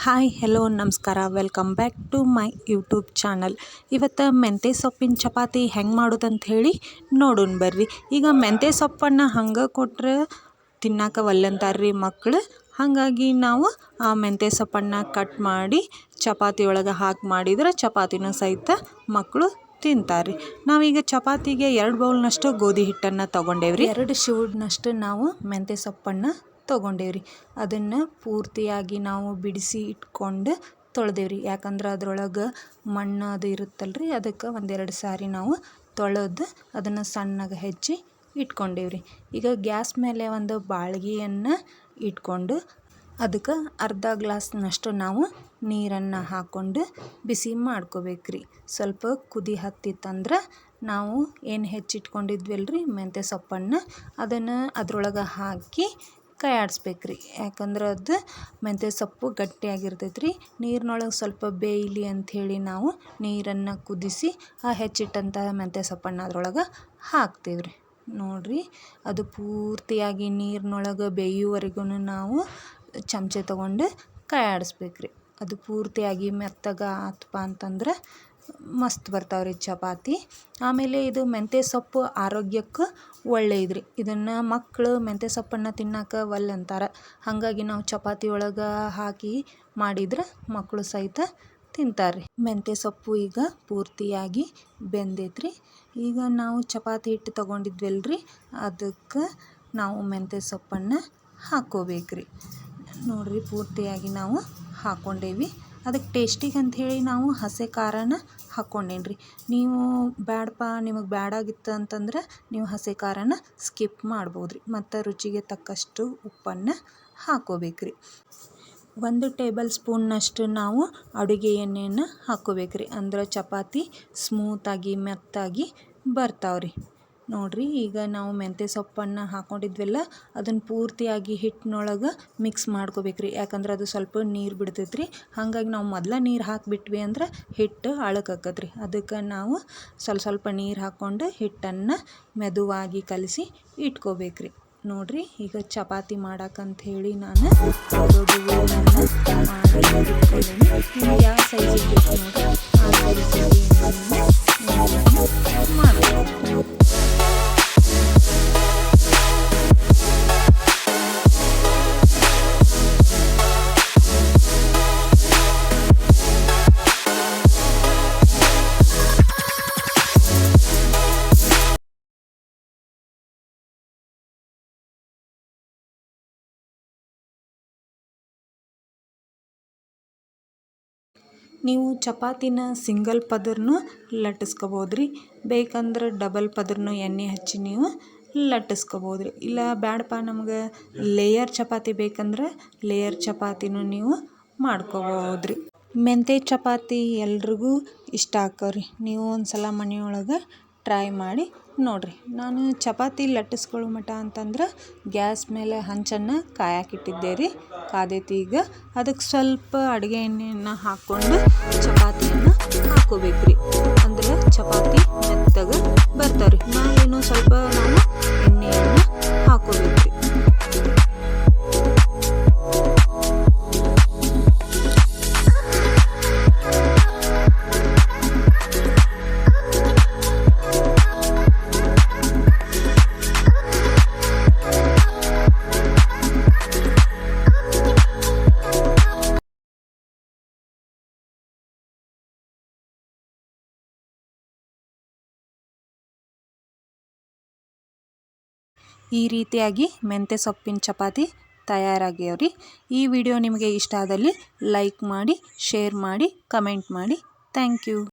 Hi hello ನಮಸ್ಕಾರ welcome back to my YouTube channel. ಇವತ್ತು ಮೆಂತ್ಯ ಸೊಪ್ಪಿನ ಚಪಾತಿ ಹೆಂಗೆ ಮಾಡೋದಂತ ಹೇಳಿ ನೋಡೋಣ ಬರ್ರಿ. ಈಗ ಮೆಂತ್ಯ ಸೊಪ್ಪನ್ನು ಹಂಗೆ ಕೊಟ್ರೆ ತಿನ್ನಕ್ಕೆ ಒಲ್ಲೆಂತಾರ್ರಿ ಮಕ್ಕಳು. ಹಾಗಾಗಿ ನಾವು ಆ ಮೆಂತ್ಯ ಸೊಪ್ಪನ್ನು ಕಟ್ ಮಾಡಿ ಚಪಾತಿ ಒಳಗೆ ಹಾಕಿ ಮಾಡಿದ್ರೆ ಚಪಾತಿನೂ ಸಹಿತ ಮಕ್ಕಳು ತಿಂತಾರೆ. ನಾವೀಗ ಚಪಾತಿಗೆ 2 ಬೌಲ್ನಷ್ಟು ಗೋಧಿ ಹಿಟ್ಟನ್ನು ತೊಗೊಂಡೇವ್ರಿ. 2 ಶೂಡ್ನಷ್ಟು ನಾವು ಮೆಂತ್ಯ ಸೊಪ್ಪನ್ನು ತೊಗೊಂಡೇವ್ರಿ. ಅದನ್ನು ಪೂರ್ತಿಯಾಗಿ ನಾವು ಬಿಡಿಸಿ ಇಟ್ಕೊಂಡು ತೊಳೆದೇವ್ರಿ. ಯಾಕಂದ್ರೆ ಅದ್ರೊಳಗೆ ಮಣ್ಣು ಅದು ಇರುತ್ತಲ್ರಿ, ಅದಕ್ಕೆ 1-2 ಸಾರಿ ನಾವು ತೊಳೆದು ಅದನ್ನು ಸಣ್ಣಗೆ ಹೆಚ್ಚಿ ಇಟ್ಕೊಂಡೇವ್ರಿ. ಈಗ ಗ್ಯಾಸ್ ಮೇಲೆ ಒಂದು ಬಾಳ್ಗಿಯನ್ನು ಇಟ್ಕೊಂಡು ಅದಕ್ಕೆ ಅರ್ಧ ಗ್ಲಾಸ್ನಷ್ಟು ನಾವು ನೀರನ್ನು ಹಾಕ್ಕೊಂಡು ಬಿಸಿ ಮಾಡ್ಕೋಬೇಕ್ರಿ. ಸ್ವಲ್ಪ ಕುದಿ ಹತ್ತಿತ್ತಂದ್ರೆ ನಾವು ಏನು ಹೆಚ್ಚಿಟ್ಕೊಂಡಿದ್ವಲ್ರಿ ಮೆಂತ್ಯ ಸೊಪ್ಪನ್ನು ಅದನ್ನು ಅದ್ರೊಳಗೆ ಹಾಕಿ ಕೈ ಆಡಿಸ್ಬೇಕ್ರಿ. ಯಾಕಂದ್ರೆ ಅದು ಮೆಂತ್ಯ ಸೊಪ್ಪು ಗಟ್ಟಿಯಾಗಿರ್ತೈತ್ರಿ. ನೀರಿನೊಳಗೆ ಸ್ವಲ್ಪ ಬೇಯಲಿ ಅಂಥೇಳಿ ನಾವು ನೀರನ್ನು ಕುದಿಸಿ ಆ ಹೆಚ್ಚಿಟ್ಟಂತಹ ಮೆಂತ್ಯ ಸೊಪ್ಪನ್ನು ಅದ್ರೊಳಗೆ ಹಾಕ್ತೇವ್ರಿ. ನೋಡಿರಿ, ಅದು ಪೂರ್ತಿಯಾಗಿ ನೀರಿನೊಳಗೆ ಬೇಯುವವರೆಗೂ ನಾವು ಚಮಚೆ ತೊಗೊಂಡು ಕೈ ಆಡಿಸ್ಬೇಕ್ರಿ. ಅದು ಪೂರ್ತಿಯಾಗಿ ಮೆತ್ತಗೆ ಆತಪ್ಪ ಅಂತಂದ್ರೆ ಮಸ್ತ್ ಬರ್ತಾವ್ರಿ ಚಪಾತಿ. ಆಮೇಲೆ ಇದು ಮೆಂತ್ಯ ಸೊಪ್ಪು ಆರೋಗ್ಯಕ್ಕೆ ಒಳ್ಳೆಯದ್ರಿ. ಇದನ್ನು ಮಕ್ಕಳು ಮೆಂತ್ಯ ಸೊಪ್ಪನ್ನು ತಿನ್ನಕ್ಕೆ ಒಲ್ಲೆ ಅಂತಾರೆ. ಹಾಗಾಗಿ ನಾವು ಚಪಾತಿ ಒಳಗೆ ಹಾಕಿ ಮಾಡಿದ್ರೆ ಮಕ್ಕಳು ಸಹಿತ ತಿಂತಾರೆ. ಮೆಂತ್ಯ ಸೊಪ್ಪು ಈಗ ಪೂರ್ತಿಯಾಗಿ ಬೆಂದೈತ್ರಿ. ಈಗ ನಾವು ಚಪಾತಿ ಹಿಟ್ಟು ತೊಗೊಂಡಿದ್ವಲ್ರಿ, ಅದಕ್ಕೆ ನಾವು ಮೆಂತ್ಯ ಸೊಪ್ಪನ್ನು ಹಾಕ್ಕೋಬೇಕ್ರಿ. ನೋಡಿರಿ, ಪೂರ್ತಿಯಾಗಿ ನಾವು ಹಾಕ್ಕೊಂಡೇವಿ. ಅದಕ್ಕೆ ಟೇಸ್ಟಿಗೆ ಅಂಥೇಳಿ ನಾವು ಹಸಿ ಖಾರನ ಹಾಕ್ಕೊಂಡೇನ್ರಿ. ನೀವು ಬ್ಯಾಡಪ್ಪ, ನಿಮಗೆ ಬ್ಯಾಡಾಗಿತ್ತು ಅಂತಂದ್ರೆ ನೀವು ಹಸಿ ಖಾರನ ಸ್ಕಿಪ್ ಮಾಡ್ಬೋದ್ರಿ. ಮತ್ತು ರುಚಿಗೆ ತಕ್ಕಷ್ಟು ಉಪ್ಪನ್ನು ಹಾಕ್ಕೋಬೇಕ್ರಿ. 1 ಟೇಬಲ್ ಸ್ಪೂನ್ನಷ್ಟು ನಾವು ಅಡುಗೆ ಎಣ್ಣೆಯನ್ನು ಹಾಕ್ಕೋಬೇಕ್ರಿ. ಅಂದ್ರೆ ಚಪಾತಿ ಸ್ಮೂತಾಗಿ ಮೆತ್ತಾಗಿ ಬರ್ತಾವ್ರಿ. ನೋಡಿರಿ, ಈಗ ನಾವು ಮೆಂತ್ಯ ಸೊಪ್ಪನ್ನು ಹಾಕ್ಕೊಂಡಿದ್ವಲ್ಲ ಅದನ್ನು ಪೂರ್ತಿಯಾಗಿ ಹಿಟ್ಟಿನೊಳಗೆ ಮಿಕ್ಸ್ ಮಾಡ್ಕೋಬೇಕ್ರಿ. ಯಾಕಂದ್ರೆ ಅದು ಸ್ವಲ್ಪ ನೀರು ಬಿಡ್ತೈತ್ರಿ. ಹಾಗಾಗಿ ನಾವು ಮೊದಲ ನೀರು ಹಾಕಿಬಿಟ್ವಿ ಅಂದ್ರೆ ಹಿಟ್ಟು ಅಳಕಾಕತ್ರಿ. ಅದಕ್ಕೆ ನಾವು ಸ್ವಲ್ಪ ನೀರು ಹಾಕ್ಕೊಂಡು ಹಿಟ್ಟನ್ನು ಮೆದುವಾಗಿ ಕಲಸಿ ಇಟ್ಕೋಬೇಕ್ರಿ. ನೋಡಿರಿ, ಈಗ ಚಪಾತಿ ಮಾಡಕ್ಕಂಥೇಳಿ ನಾನು ದೊಡ್ಡ ಮಾಡಿ ಇಟ್ಕೊಂಡೀನಿ. ಯಾವ ಸೈಜಿಗೆ ಬೇಕು ನೋಡಿ ಆ ಸೈಜಿಗೆ ಮಾಡಬೇಕು. ನೀವು ಚಪಾತಿನ ಸಿಂಗಲ್ ಪದರನೂ ಲಟ್ಟಿಸ್ಕೋಬೋದ್ರಿ. ಬೇಕಂದ್ರೆ ಡಬಲ್ ಪದರನೂ ಎಣ್ಣೆ ಹಚ್ಚಿ ನೀವು ಲಟ್ಟಿಸ್ಕೋಬೋದ್ರಿ. ಇಲ್ಲ ಬ್ಯಾಡಪ್ಪ ನಮ್ಗೆ ಲೇಯರ್ ಚಪಾತಿ ಬೇಕಂದ್ರೆ ಲೇಯರ್ ಚಪಾತಿನೂ ನೀವು ಮಾಡ್ಕೋಬೋದ್ರಿ. ಮೆಂತ್ಯ ಚಪಾತಿ ಎಲ್ರಿಗೂ ಇಷ್ಟ ಆಕ್ಕವ್ರಿ. ನೀವು ಒಂದು ಸಲ ಮನೆಯೊಳಗೆ ಟ್ರೈ ಮಾಡಿ ನೋಡಿರಿ. ನಾನು ಚಪಾತಿ ಲಟ್ಟಿಸ್ಕೊಳ್ಳೋ ಮಟ ಅಂತಂದ್ರೆ ಗ್ಯಾಸ್ ಮೇಲೆ ಹಂಚನ್ನು ಕಾಯಕ್ಕಿಟ್ಟಿದ್ದೆ ರೀ. ಕಾದೈತಿ. ಈಗ ಅದಕ್ಕೆ ಸ್ವಲ್ಪ ಅಡುಗೆ ಎಣ್ಣೆಯನ್ನು ಹಾಕ್ಕೊಂಡು ಚಪಾತಿಯನ್ನು ಹಾಕ್ಕೋಬೇಕ್ರಿ. ಅಂದ್ರೆ ಚಪಾತಿ ಮೆತ್ತಗೆ ಬರ್ತಾವ್ರಿ. ಮೇಲೇನೋ ಸ್ವಲ್ಪ ನಾವು ಎಣ್ಣೆಯನ್ನು ಹಾಕ್ಕೋಬೇಕ್ರಿ. ಈ ರೀತಿಯಾಗಿ ಮೆಂತ್ಯ ಸೊಪ್ಪಿನ ಚಪಾತಿ ತಯಾರಾಗ್ಯಾವ್ರಿ. ಈ ವಿಡಿಯೋ ನಿಮಗೆ ಇಷ್ಟ ಆದಲ್ಲಿ ಲೈಕ್ ಮಾಡಿ, ಶೇರ್ ಮಾಡಿ, ಕಮೆಂಟ್ ಮಾಡಿ. Thank you.